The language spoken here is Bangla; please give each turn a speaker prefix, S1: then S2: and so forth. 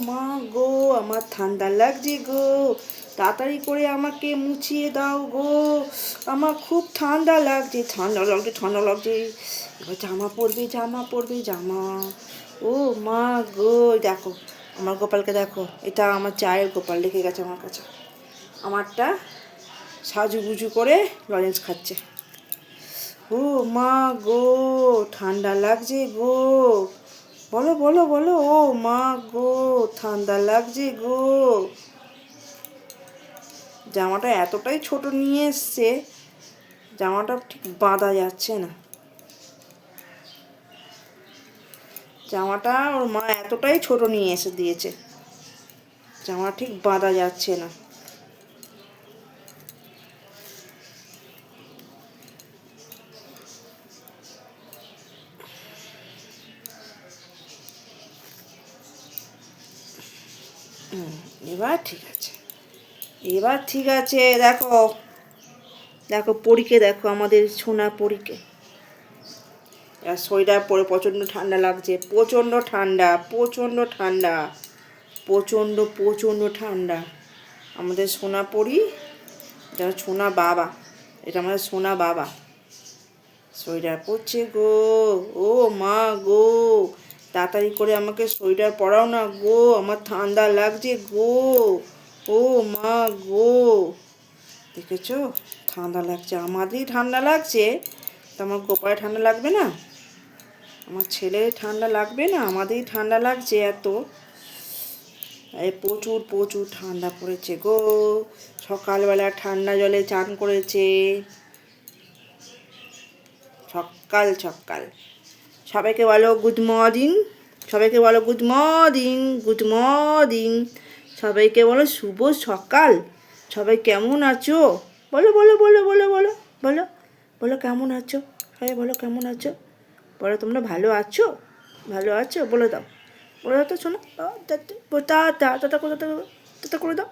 S1: মা গো, আমার ঠান্ডা লাগছে গো, তাড়াতাড়ি করে আমাকে মুছিয়ে দাও গো, আমার খুব ঠান্ডা লাগছে, ঠান্ডা লাগছে, ঠান্ডা লাগছে। এবার জামা পরবে, জামা পরবে, জামা। ও মা গো, দেখো আমার গোপালকে দেখো, এটা আমার চায়ের গোপাল রেখে গেছে আমার কাছে। আমারটা সাজুগুজু করে লজেন্স খাচ্ছে। ও মা গো, ঠান্ডা লাগছে গো, বলো বলো বলো, ও মা গো, ঠান্ডা লাগছে গো। জামাটা এতটাই ছোট নিয়ে এসছে, জামাটা ঠিক বাঁধা যাচ্ছে না। জামাটা ওর মা এতটাই ছোট নিয়ে এসে দিয়েছে, জামা ঠিক বাঁধা যাচ্ছে না। এবার ঠিক আছে, এবার ঠিক আছে। দেখো দেখো পরীকে দেখো, আমাদের সোনা পরীকে। আর সোয়েটার পরে প্রচণ্ড ঠান্ডা লাগছে, প্রচণ্ড ঠান্ডা, প্রচণ্ড ঠান্ডা, প্রচণ্ড প্রচণ্ড ঠান্ডা। আমাদের সোনা পরি, এটা সোনা বাবা, এটা আমাদের সোনা বাবা সোয়েটার পরছে গো। ও মা গো, তাড়াতাড়ি করে আমাকে সোয়েটার পরাও না গো, আমার ঠান্ডা লাগছে গো। ও মা গো, দেখেছো ঠান্ডা লাগছে, আমাদেরই ঠান্ডা লাগছে, তো আমার গোপালে ঠান্ডা লাগবে না? আমার ছেলের ঠান্ডা লাগবে না? আমাদেরই ঠান্ডা লাগছে এত। এই প্রচুর প্রচুর ঠান্ডা পড়েছে গো। সকালবেলা ঠান্ডা জলে চান করেছে, সকাল সকাল। সবাইকে বলো গুড মর্নিং, সবাইকে বলো গুড মর্নিং, গুড মর্নিং, সবাইকে বলো শুভ সকাল। সবাই কেমন আছো? বলো বলো বলো বলো বলো বলো বলো কেমন আছো? সবাই বলো কেমন আছো? বলো তোমরা ভালো আছো? ভালো আছো বলে দাও, বলে দাও তো শোনো, টাটা টাটা টাটা করে দাও, টাটা করে দাও।